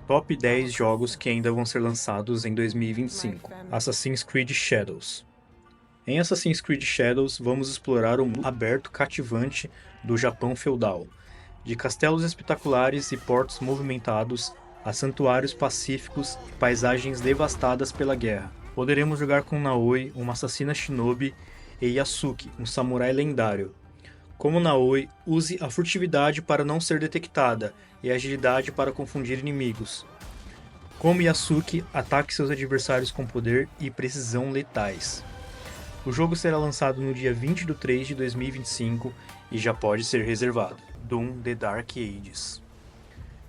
Top 10 jogos que ainda vão ser lançados em 2025. Assassin's Creed Shadows. Em Assassin's Creed Shadows, vamos explorar o mundo aberto cativante do Japão feudal. De castelos espetaculares e portos movimentados, a santuários pacíficos e paisagens devastadas pela guerra. Poderemos jogar com Naoi, uma assassina shinobi, e Yasuke, um samurai lendário. Como Naoi, use a furtividade para não ser detectada e a agilidade para confundir inimigos. Como Yasuke, ataque seus adversários com poder e precisão letais. O jogo será lançado no dia 20 de 3 de 2025 e já pode ser reservado. Doom The Dark Ages.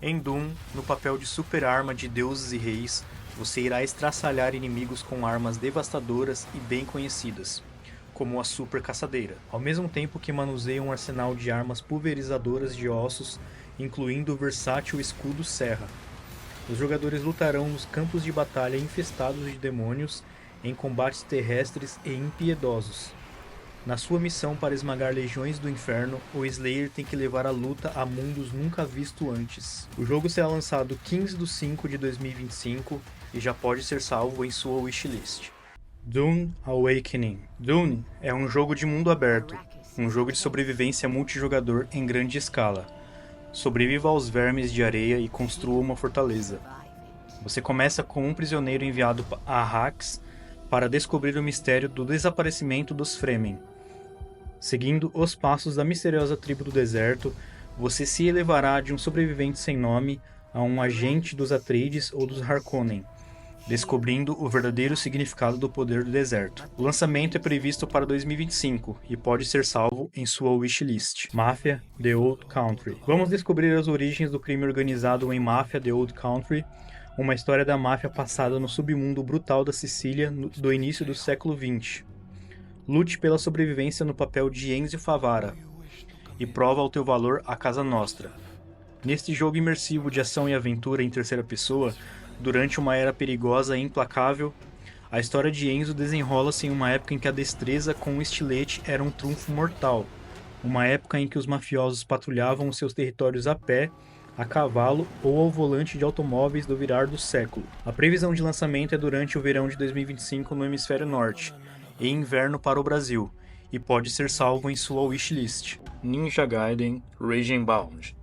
Em Doom, no papel de super arma de deuses e reis, você irá estraçalhar inimigos com armas devastadoras e bem conhecidas, como a Super Caçadeira, ao mesmo tempo que manuseia um arsenal de armas pulverizadoras de ossos, incluindo o versátil escudo Serra. Os jogadores lutarão nos campos de batalha infestados de demônios, em combates terrestres e impiedosos. Na sua missão para esmagar legiões do inferno, o Slayer tem que levar a luta a mundos nunca vistos antes. O jogo será lançado 15 de 5 de 2025 e já pode ser salvo em sua wishlist. Dune Awakening. Dune é um jogo de mundo aberto, um jogo de sobrevivência multijogador em grande escala. Sobreviva aos vermes de areia e construa uma fortaleza. Você começa com um prisioneiro enviado a Arrakis para descobrir o mistério do desaparecimento dos Fremen. Seguindo os passos da misteriosa tribo do deserto, você se elevará de um sobrevivente sem nome a um agente dos Atreides ou dos Harkonnen, descobrindo o verdadeiro significado do poder do deserto. O lançamento é previsto para 2025 e pode ser salvo em sua wishlist. Mafia The Old Country. Vamos descobrir as origens do crime organizado em Mafia The Old Country, uma história da máfia passada no submundo brutal da Sicília do início do século XX. Lute pela sobrevivência no papel de Enzio Favara e prova o teu valor à Casa Nostra. Neste jogo imersivo de ação e aventura em terceira pessoa, durante uma era perigosa e implacável, a história de Enzo desenrola-se em uma época em que a destreza com um estilete era um trunfo mortal, uma época em que os mafiosos patrulhavam os seus territórios a pé, a cavalo ou ao volante de automóveis do virar do século. A previsão de lançamento é durante o verão de 2025 no hemisfério norte, e inverno para o Brasil, e pode ser salvo em sua wishlist. Ninja Gaiden Raging Bound.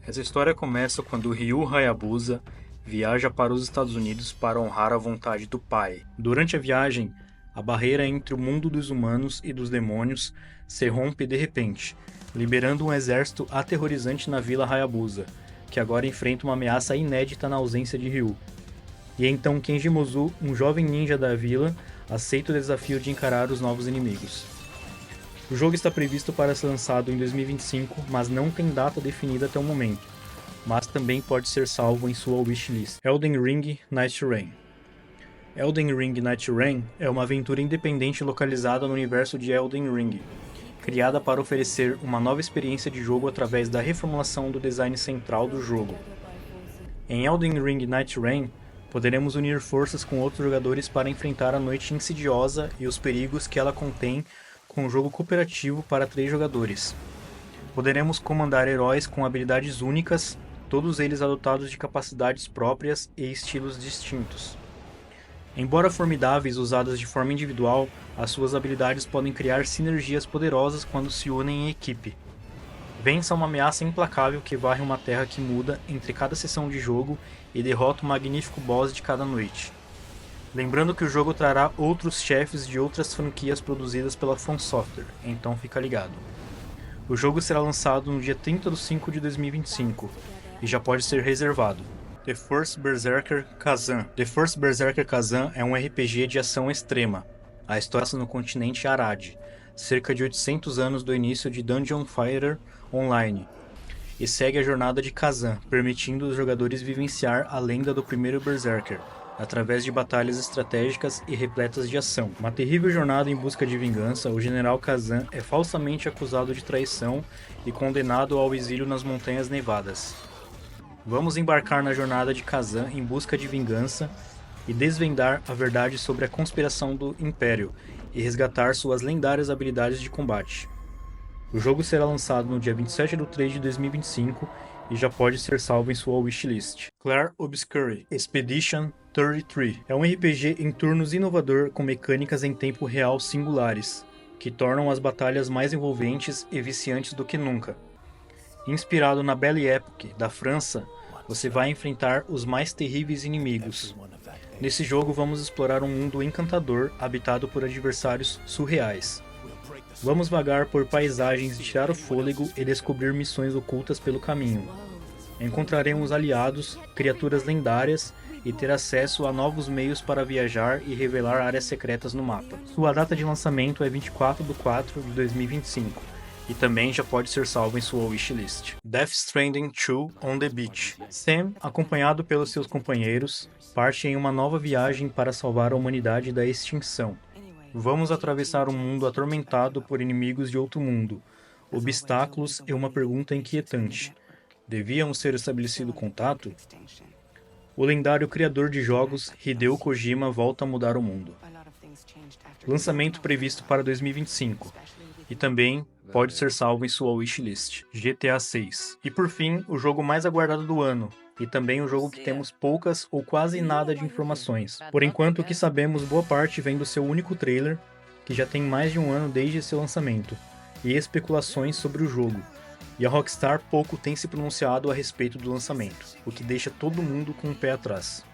Essa história começa quando Ryu Hayabusa viaja para os Estados Unidos para honrar a vontade do pai. Durante a viagem, a barreira entre o mundo dos humanos e dos demônios se rompe de repente, liberando um exército aterrorizante na Vila Hayabusa, que agora enfrenta uma ameaça inédita na ausência de Ryu. E então Kenji Mozu, um jovem ninja da vila, aceita o desafio de encarar os novos inimigos. O jogo está previsto para ser lançado em 2025, mas não tem data definida até o momento, mas também pode ser salvo em sua wishlist. Elden Ring Night Rain. Elden Ring Night Rain é uma aventura independente localizada no universo de Elden Ring, criada para oferecer uma nova experiência de jogo através da reformulação do design central do jogo. Em Elden Ring Night Rain, poderemos unir forças com outros jogadores para enfrentar a noite insidiosa e os perigos que ela contém com um jogo cooperativo para 3 jogadores. Poderemos comandar heróis com habilidades únicas, todos eles dotados de capacidades próprias e estilos distintos. Embora formidáveis usadas de forma individual, as suas habilidades podem criar sinergias poderosas quando se unem em equipe. Vença uma ameaça implacável que varre uma terra que muda entre cada sessão de jogo e derrota o magnífico boss de cada noite. Lembrando que o jogo trará outros chefes de outras franquias produzidas pela From Software, então fica ligado. O jogo será lançado no dia 30 de 5 de 2025 e já pode ser reservado. The First Berserker Kazan. The First Berserker Kazan é um RPG de ação extrema. A história passa no continente Arad, cerca de 800 anos do início de Dungeon Fighter Online, e segue a jornada de Kazan, permitindo os jogadores vivenciar a lenda do primeiro Berserker, através de batalhas estratégicas e repletas de ação. Uma terrível jornada em busca de vingança, o General Kazan é falsamente acusado de traição e condenado ao exílio nas Montanhas Nevadas. Vamos embarcar na jornada de Kazan em busca de vingança e desvendar a verdade sobre a conspiração do Império e resgatar suas lendárias habilidades de combate. O jogo será lançado no dia 27 de 3 de 2025 e já pode ser salvo em sua wishlist. Clair Obscure Expedition 33 é um RPG em turnos inovador com mecânicas em tempo real singulares, que tornam as batalhas mais envolventes e viciantes do que nunca. Inspirado na Belle Époque da França, você vai enfrentar os mais terríveis inimigos. Nesse jogo vamos explorar um mundo encantador habitado por adversários surreais. Vamos vagar por paisagens de tirar o fôlego e descobrir missões ocultas pelo caminho. Encontraremos aliados, criaturas lendárias e ter acesso a novos meios para viajar e revelar áreas secretas no mapa. Sua data de lançamento é 24/4/2025 e também já pode ser salvo em sua wishlist. Death Stranding 2 on the Beach. Sam, acompanhado pelos seus companheiros, parte em uma nova viagem para salvar a humanidade da extinção. Vamos atravessar um mundo atormentado por inimigos de outro mundo, obstáculos e uma pergunta inquietante. Devíamos ter estabelecido contato? O lendário criador de jogos, Hideo Kojima, volta a mudar o mundo. Lançamento previsto para 2025. E também pode ser salvo em sua wishlist. GTA 6. E por fim, o jogo mais aguardado do ano. E também um jogo que temos poucas ou quase nada de informações. Por enquanto, o que sabemos, boa parte vem do seu único trailer, que já tem mais de um ano desde seu lançamento, e especulações sobre o jogo. E a Rockstar pouco tem se pronunciado a respeito do lançamento, o que deixa todo mundo com o pé atrás.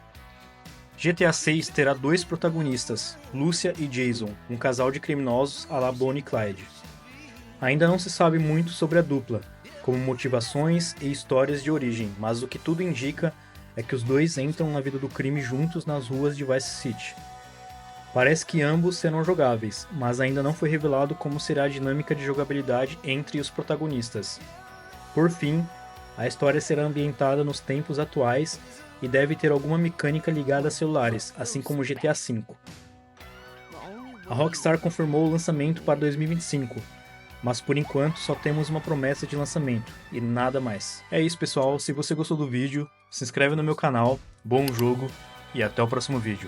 GTA 6 terá dois protagonistas, Lucia e Jason, um casal de criminosos à la Bonnie e Clyde. Ainda não se sabe muito sobre a dupla, como motivações e histórias de origem, mas o que tudo indica é que os dois entram na vida do crime juntos nas ruas de Vice City. Parece que ambos serão jogáveis, mas ainda não foi revelado como será a dinâmica de jogabilidade entre os protagonistas. Por fim, a história será ambientada nos tempos atuais e deve ter alguma mecânica ligada a celulares, assim como GTA V. A Rockstar confirmou o lançamento para 2025, mas por enquanto só temos uma promessa de lançamento e nada mais. É isso, pessoal, se você gostou do vídeo, se inscreve no meu canal, bom jogo e até o próximo vídeo.